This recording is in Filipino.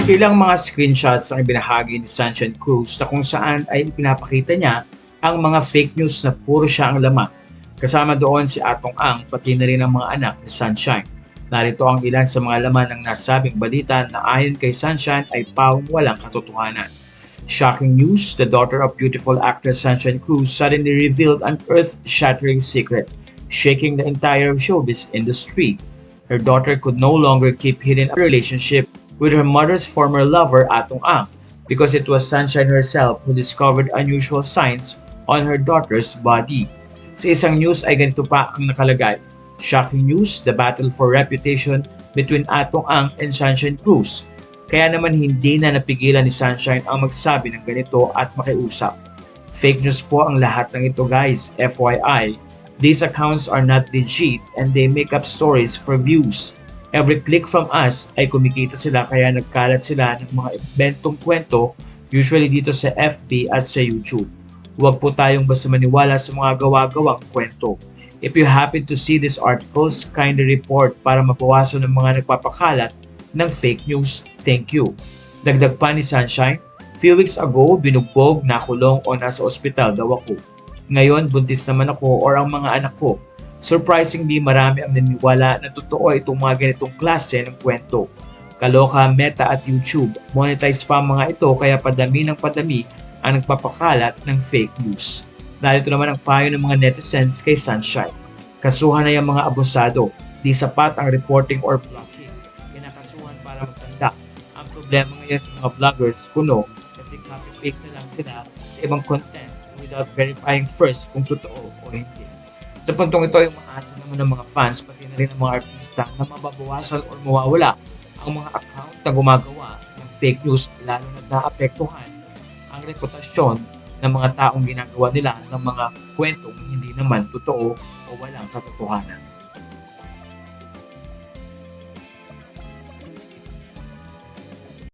Ilang mga screenshots ang ibinahagi ni Sunshine Cruz na kung saan ay pinapakita niya ang mga fake news na puro siya ang laman. Kasama doon si Atong Ang pati na rin ang mga anak ni Sunshine. Narito ang ilan sa mga laman ng nasabing balita na ayon kay Sunshine ay pawang walang katotohanan. Shocking news, the daughter of beautiful actress Sunshine Cruz suddenly revealed an earth-shattering secret, shaking the entire showbiz industry. Her daughter could no longer keep hidden a relationship with her mother's former lover Atong Ang because it was Sunshine herself who discovered unusual signs on her daughter's body. Sa isang news ay ganito pa ang nakalagay. Shocking news, the battle for reputation between Atong Ang and Sunshine Cruz. Kaya naman hindi na napigilan ni Sunshine ang magsabi ng ganito at makiusap. Fake news po ang lahat ng ito guys, FYI. These accounts are not legit and they make up stories for views. Every click from us ay kumikita sila kaya nagkalat sila ng mga inventong kwento usually dito sa FB at sa YouTube. Huwag po tayong basta maniwala sa mga gawa-gawang kwento. If you happen to see these articles, kindly report para mabawasan ng mga nagpapakalat ng fake news. Thank you. Dagdag pa ni Sunshine, few weeks ago, binugbog, nakulong o nasa ospital daw ako. Ngayon, buntis naman ako or ang mga anak ko. Surprisingly, marami ang naniniwala na totoo itong mga ganitong klase ng kwento. Kaloka, Meta at YouTube, monetize pa ang mga ito kaya padami ng padami ang nagpapakalat ng fake news. Narito naman ang payo ng mga netizens kay Sunshine. Kasuhan na yung mga abusado, di sapat ang reporting or blocking. Kinakasuhan para magtanda. Ang problema ngayon sa mga vloggers, kuno, kasi copy-paste na lang sila sa ibang content without verifying first kung totoo o hindi. Sa puntong ito, yung maasa naman ng mga fans, pati na rin ng mga artista na mababawasan o mawawala ang mga account na gumagawa ng fake news, lalo na naapektuhan ang reputasyon ng mga taong ginagawa nila ng mga kwentong hindi naman totoo o walang katotohanan.